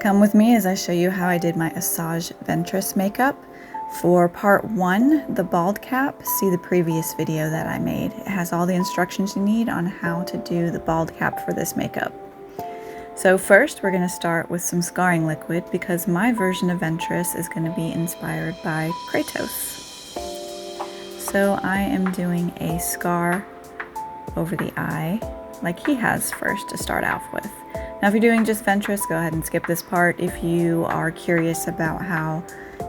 Come with me as I show you how I did my Asajj Ventress makeup. For part 1, the bald cap, see the previous video that I made. It has all the instructions you need on how to do the bald cap for this makeup. So first we're going to start with some scarring liquid because my version of Ventress is going to be inspired by Kratos. So I am doing a scar over the eye like he has first to start off with. Now if you're doing just Ventress, go ahead and skip this part. If you are curious about how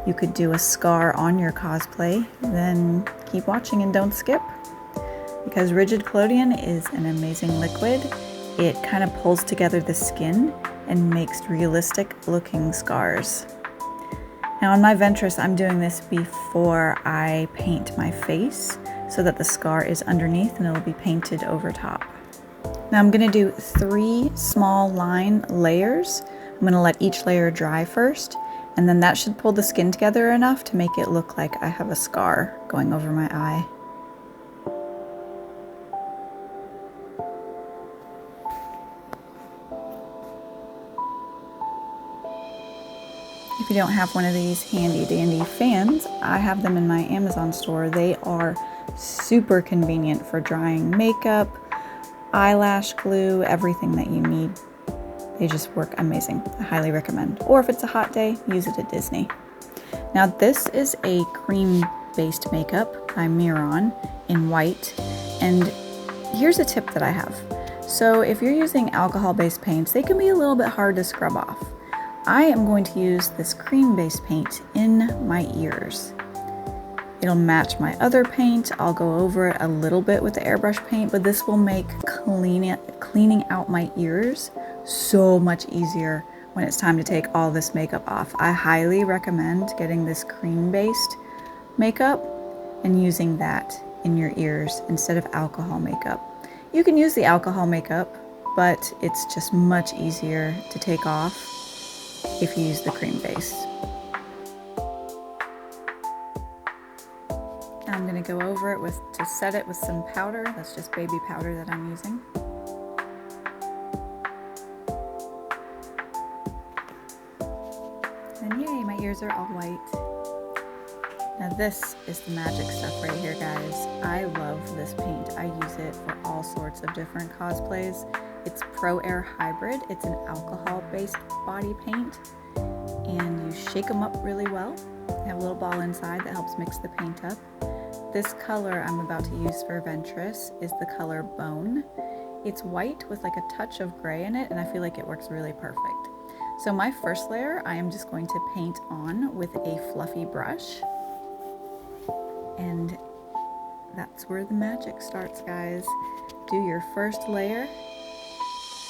you could do a scar on your cosplay, then keep watching and don't skip, because Rigid Collodion is an amazing liquid. It kind of pulls together the skin and makes realistic looking scars. Now on my Ventress, I'm doing this before I paint my face so that the scar is underneath and it'll be painted over top. Now I'm going to do 3 small line layers. I'm going to let each layer dry first, and then that should pull the skin together enough to make it look like I have a scar going over my eye. If you don't have one of these handy dandy fans, I have them in my Amazon store. They are super convenient for drying makeup, eyelash glue, everything that you need. They just work amazing. I highly recommend. Or if it's a hot day, use it at Disney. Now this is a cream-based makeup by Miron in white, and here's a tip that I have. So if you're using alcohol-based paints, they can be a little bit hard to scrub off. I am going to use this cream-based paint in my ears. It'll match my other paint. I'll go over it a little bit with the airbrush paint, but this will make cleaning out my ears so much easier when it's time to take all this makeup off. I highly recommend getting this cream-based makeup and using that in your ears instead of alcohol makeup. You can use the alcohol makeup, but it's just much easier to take off if you use the cream base. I'm going to go over it to set it with some powder. That's just baby powder that I'm using. And yay, my ears are all white. Now this is the magic stuff right here, guys. I love this paint. I use it for all sorts of different cosplays. It's Pro Air Hybrid. It's an alcohol-based body paint, and you shake them up really well. They have a little ball inside that helps mix the paint up. This color I'm about to use for Ventress is the color Bone. It's white with like a touch of gray in it, and I feel like it works really perfect. So my first layer I am just going to paint on with a fluffy brush. And that's where the magic starts, guys. Do your first layer.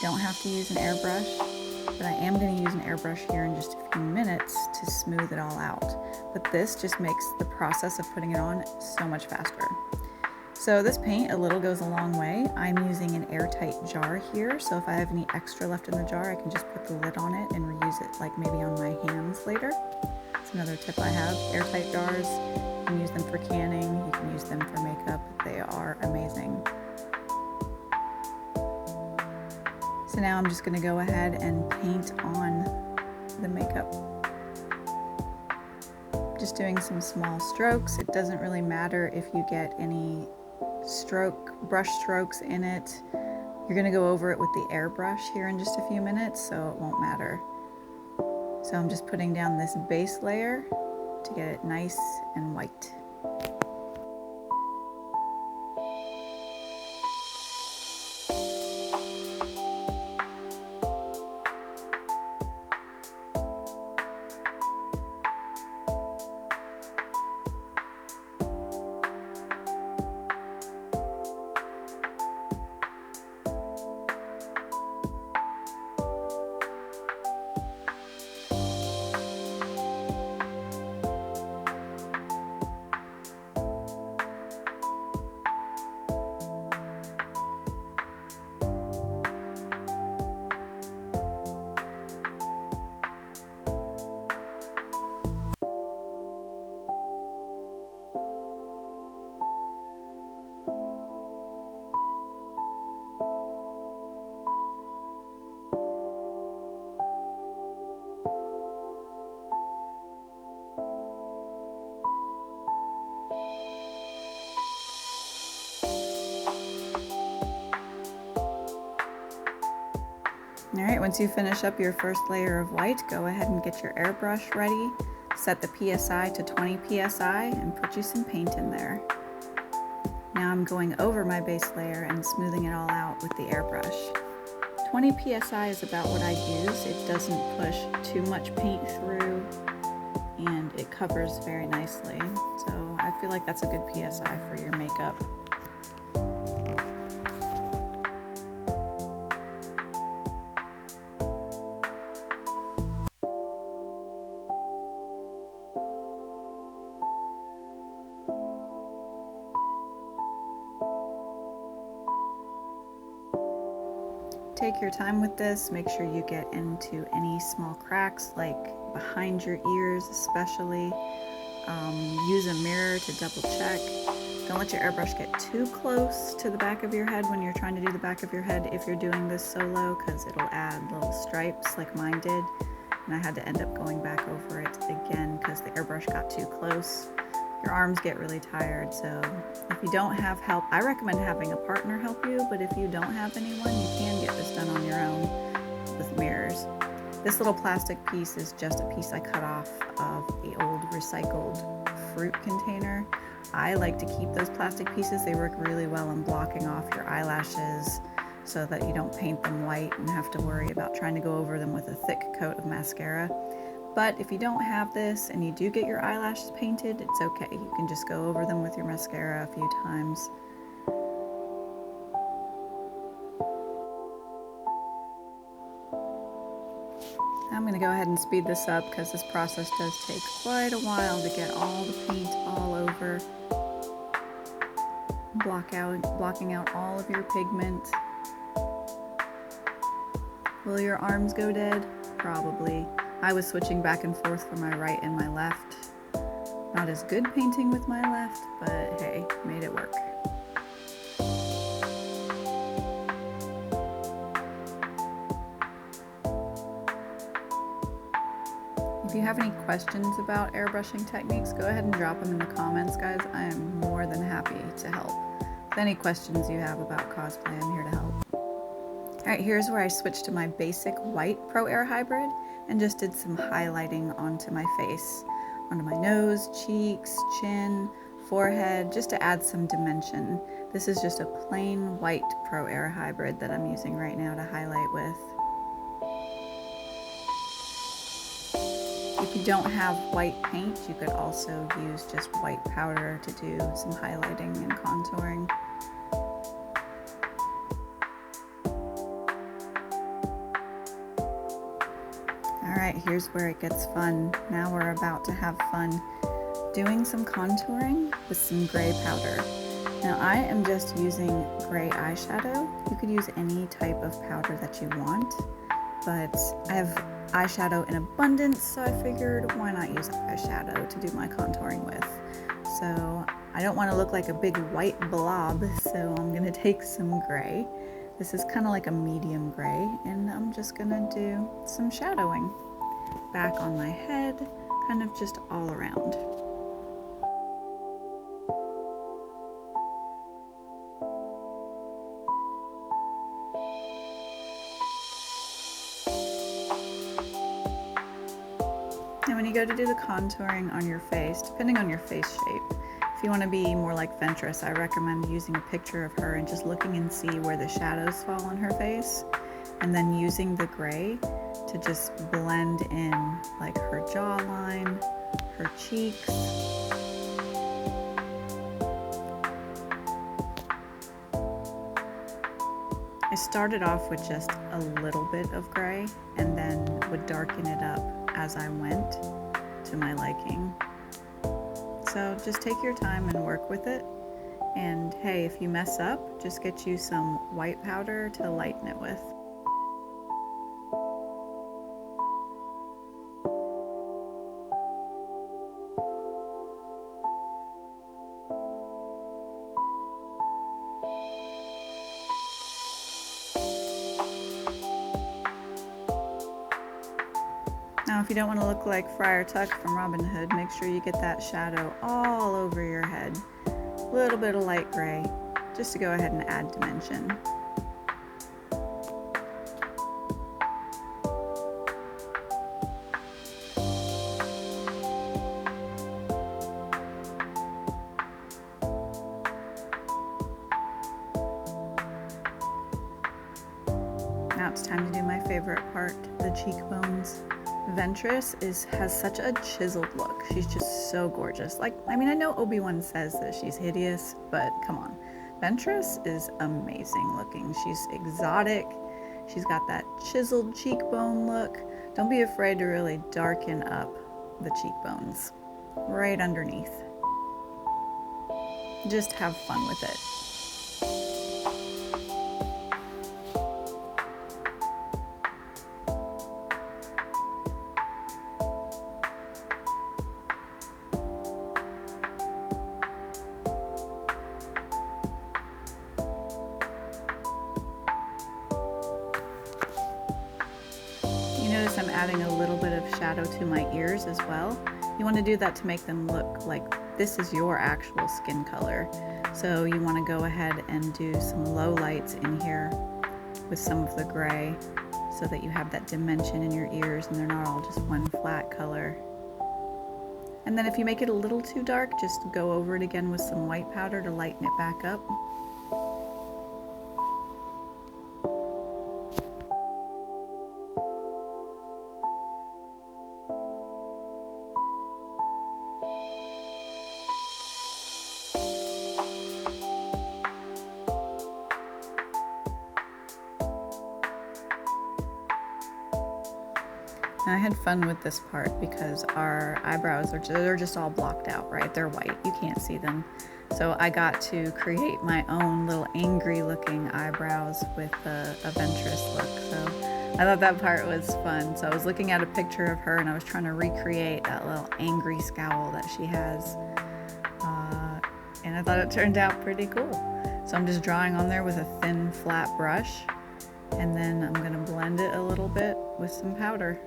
Don't have to use an airbrush, but I am going to use an airbrush here in just a few minutes to smooth it all out. But this just makes the process of putting it on so much faster. So this paint, a little goes a long way. I'm using an airtight jar here, so if I have any extra left in the jar, I can just put the lid on it and reuse it, like maybe on my hands later. That's another tip I have. Airtight jars, you can use them for canning, you can use them for makeup. They are amazing. So now I'm just going to go ahead and paint on the makeup. Just doing some small strokes. It doesn't really matter if you get any brush strokes in it. You're going to go over it with the airbrush here in just a few minutes, so it won't matter. So I'm just putting down this base layer to get it nice and white. Once you finish up your first layer of white, go ahead and get your airbrush ready. Set the PSI to 20 PSI and put you some paint in there. Now I'm going over my base layer and smoothing it all out with the airbrush. 20 PSI is about what I use. It doesn't push too much paint through and it covers very nicely. So I feel like that's a good PSI for your makeup. Take your time with this, make sure you get into any small cracks, like behind your ears especially. Use a mirror to double check. Don't let your airbrush get too close to the back of your head when you're trying to do the back of your head if you're doing this solo, because it'll add little stripes like mine did, and I had to end up going back over it again because the airbrush got too close. Your arms get really tired, so if you don't have help, I recommend having a partner help you, but if you don't have anyone, you can get this done on your own with mirrors. This little plastic piece is just a piece I cut off of the old recycled fruit container. I like to keep those plastic pieces. They work really well in blocking off your eyelashes so that you don't paint them white and have to worry about trying to go over them with a thick coat of mascara. But if you don't have this and you do get your eyelashes painted, it's okay. You can just go over them with your mascara a few times. I'm going to go ahead and speed this up because this process does take quite a while to get all the paint all over. Blocking out all of your pigment. Will your arms go dead? Probably. I was switching back and forth from my right and my left. Not as good painting with my left, but hey, made it work. If you have any questions about airbrushing techniques, go ahead and drop them in the comments, guys. I am more than happy to help. With any questions you have about cosplay, I'm here to help. Alright, here's where I switched to my basic white Pro Air Hybrid and just did some highlighting onto my face, onto my nose, cheeks, chin, forehead, just to add some dimension. This is just a plain white Pro Air Hybrid that I'm using right now to highlight with. If you don't have white paint, you could also use just white powder to do some highlighting and contouring. Alright, here's where it gets fun. Now we're about to have fun doing some contouring with some gray powder. Now I am just using gray eyeshadow. You could use any type of powder that you want, but I have eyeshadow in abundance, so I figured why not use eyeshadow to do my contouring with. So I don't want to look like a big white blob, so I'm going to take some gray. This is kind of like a medium gray, and I'm just going to do some shadowing back on my head, kind of just all around. Now when you go to do the contouring on your face, depending on your face shape, if you want to be more like Ventress, I recommend using a picture of her and just looking and see where the shadows fall on her face, and then using the gray to just blend in like her jawline, her cheeks. I started off with just a little bit of gray and then would darken it up as I went to my liking. So just take your time and work with it. And hey, if you mess up, just get you some white powder to lighten it with. Now, if you don't want to look like Friar Tuck from Robin Hood, make sure you get that shadow all over your head. A little bit of light gray, just to go ahead and add dimension. favorite part, the cheekbones. Ventress has such a chiseled look. She's just so gorgeous. Like, I mean, I know Obi-Wan says that she's hideous, but come on. Ventress is amazing looking. She's exotic. She's got that chiseled cheekbone look. Don't be afraid to really darken up the cheekbones right underneath. Just have fun with it. Notice I'm adding a little bit of shadow to my ears as well. You want to do that to make them look like this is your actual skin color. So you want to go ahead and do some low lights in here with some of the gray so that you have that dimension in your ears and they're not all just one flat color. And then if you make it a little too dark, just go over it again with some white powder to lighten it back up. And I had fun with this part because our eyebrows they're just all blocked out, right? They're white, you can't see them. So I got to create my own little angry looking eyebrows with a Ventress look. So I thought that part was fun. So I was looking at a picture of her and I was trying to recreate that little angry scowl that she has. And I thought it turned out pretty cool. So I'm just drawing on there with a thin flat brush. And then I'm gonna blend it a little bit with some powder.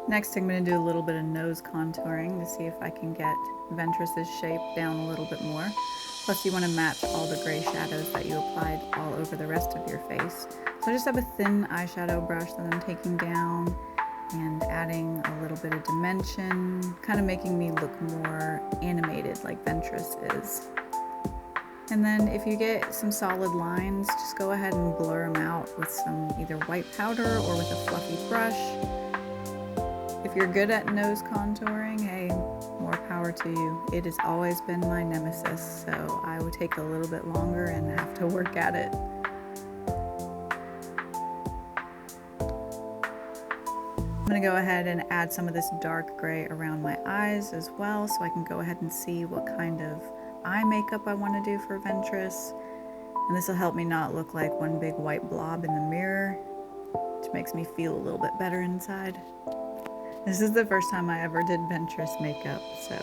Next, I'm going to do a little bit of nose contouring to see if I can get Ventress's shape down a little bit more. Plus, you want to match all the gray shadows that you applied all over the rest of your face. So I just have a thin eyeshadow brush that I'm taking down and adding a little bit of dimension, kind of making me look more animated like Ventress is. And then if you get some solid lines, just go ahead and blur them out with some either white powder or with a fluffy brush. If you're good at nose contouring, hey, more power to you. It has always been my nemesis, so I would take a little bit longer and have to work at it. I'm gonna go ahead and add some of this dark gray around my eyes as well, so I can go ahead and see what kind of eye makeup I want to do for Ventress. And this will help me not look like one big white blob in the mirror, which makes me feel a little bit better inside. This is the first time I ever did Ventress makeup, so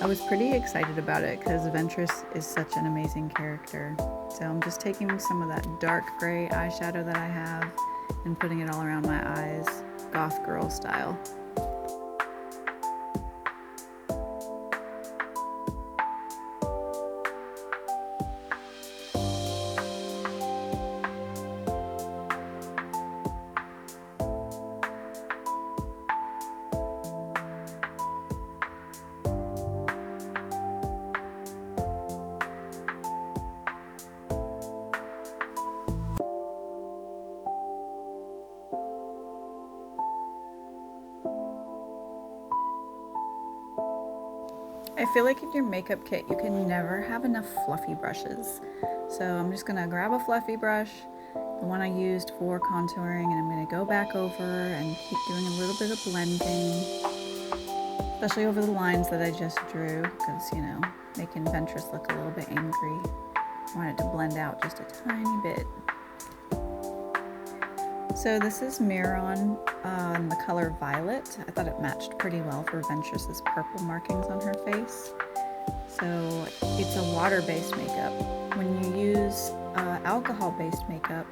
I was pretty excited about it because Ventress is such an amazing character. So I'm just taking some of that dark gray eyeshadow that I have and putting it all around my eyes, goth girl style. I feel like in your makeup kit, you can never have enough fluffy brushes. So I'm just gonna grab a fluffy brush, the one I used for contouring, and I'm gonna go back over and keep doing a little bit of blending, especially over the lines that I just drew, because, you know, making Ventress look a little bit angry. I want it to blend out just a tiny bit. So this is Miron in the color Violet. I thought it matched pretty well for Ventress's purple markings on her face. So it's a water-based makeup. When you use alcohol-based makeup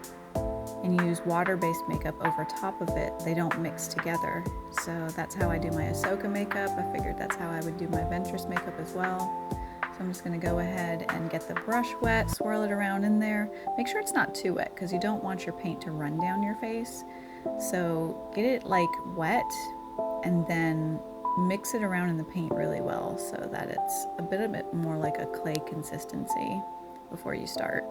and you use water-based makeup over top of it, they don't mix together. So that's how I do my Ahsoka makeup. I figured that's how I would do my Ventress makeup as well. So I'm just gonna go ahead and get the brush wet, swirl it around in there. Make sure it's not too wet because you don't want your paint to run down your face. So get it like wet and then mix it around in the paint really well so that it's a bit more like a clay consistency before you start.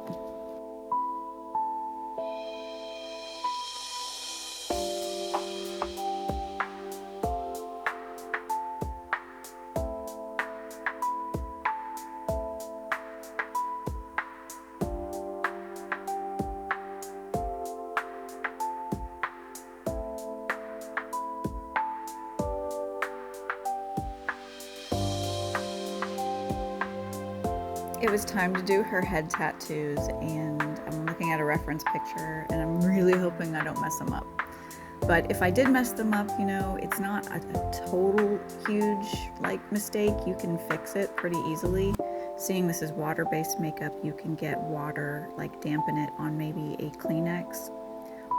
It was time to do her head tattoos, and I'm looking at a reference picture and I'm really hoping I don't mess them up. But if I did mess them up, you know, it's not a total huge like mistake. You can fix it pretty easily. Seeing this is water-based makeup, you can get water, like dampen it on maybe a Kleenex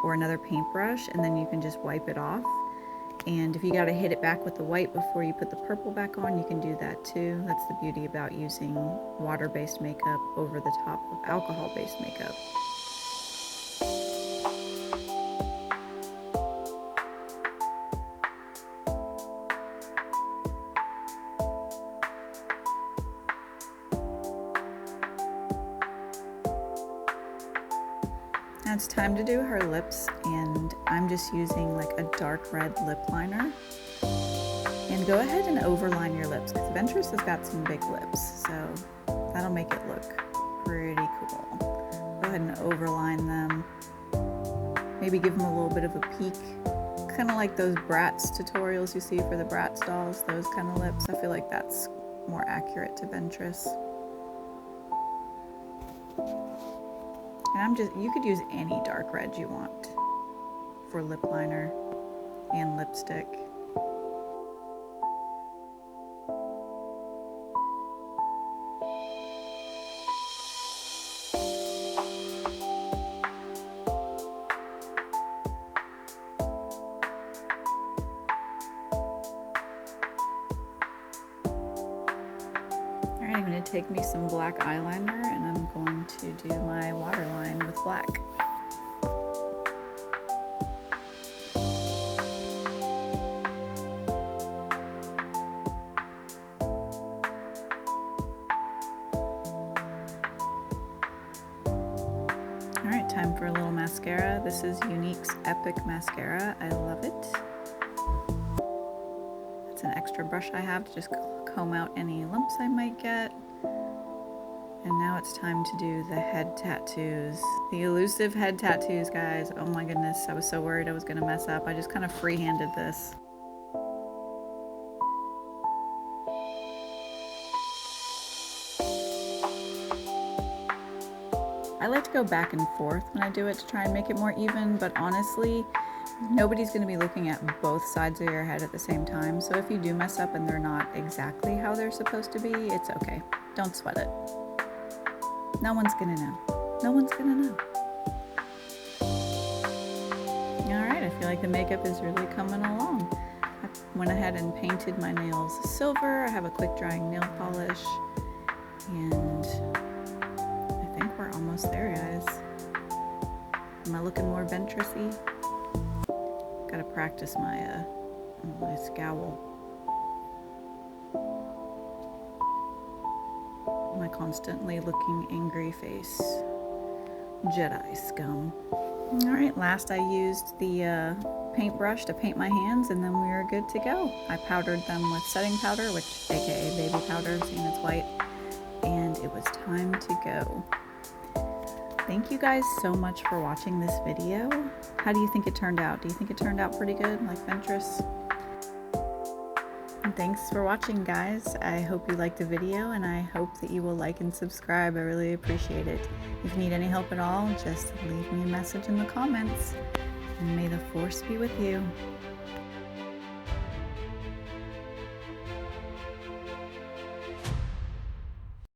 or another paintbrush, and then you can just wipe it off. And if you got to hit it back with the white before you put the purple back on, you can do that too. That's the beauty about using water-based makeup over the top of alcohol-based makeup. Now it's time to do her lips, and I'm just using like a dark red lip liner. And go ahead and overline your lips because Ventress has got some big lips, so that'll make it look pretty cool. Go ahead and overline them. Maybe give them a little bit of a peak, kind of like those Bratz tutorials you see for the Bratz dolls, those kind of lips. I feel like that's more accurate to Ventress. And you could use any dark red you want for lip liner and lipstick. I'm going to take me some black eyeliner and I'm going to do my waterline with black. Alright, time for a little mascara. This is Unique's Epic Mascara. I love it. It's an extra brush I have to just comb out any lumps I might get. And now it's time to do the head tattoos. The elusive head tattoos, guys. Oh my goodness, I was so worried I was gonna mess up. I just kind of free-handed this. I like to go back and forth when I do it to try and make it more even, but honestly, nobody's going to be looking at both sides of your head at the same time, so if you do mess up and they're not exactly how they're supposed to be, it's okay. Don't sweat it. No one's going to know. No one's going to know. Alright, I feel like the makeup is really coming along. I went ahead and painted my nails silver. I have a quick drying nail polish, and I think we're almost there, guys. Am I looking more Ventress-y? Gotta practice my scowl. My constantly looking angry face. Jedi scum. Alright, last I used the paintbrush to paint my hands, and then we were good to go. I powdered them with setting powder, which aka baby powder, seeing it's white, and it was time to go. Thank you guys so much for watching this video. How do you think it turned out? Do you think it turned out pretty good, like Ventress? And thanks for watching, guys. I hope you liked the video, and I hope that you will like and subscribe. I really appreciate it. If you need any help at all, just leave me a message in the comments. And may the force be with you.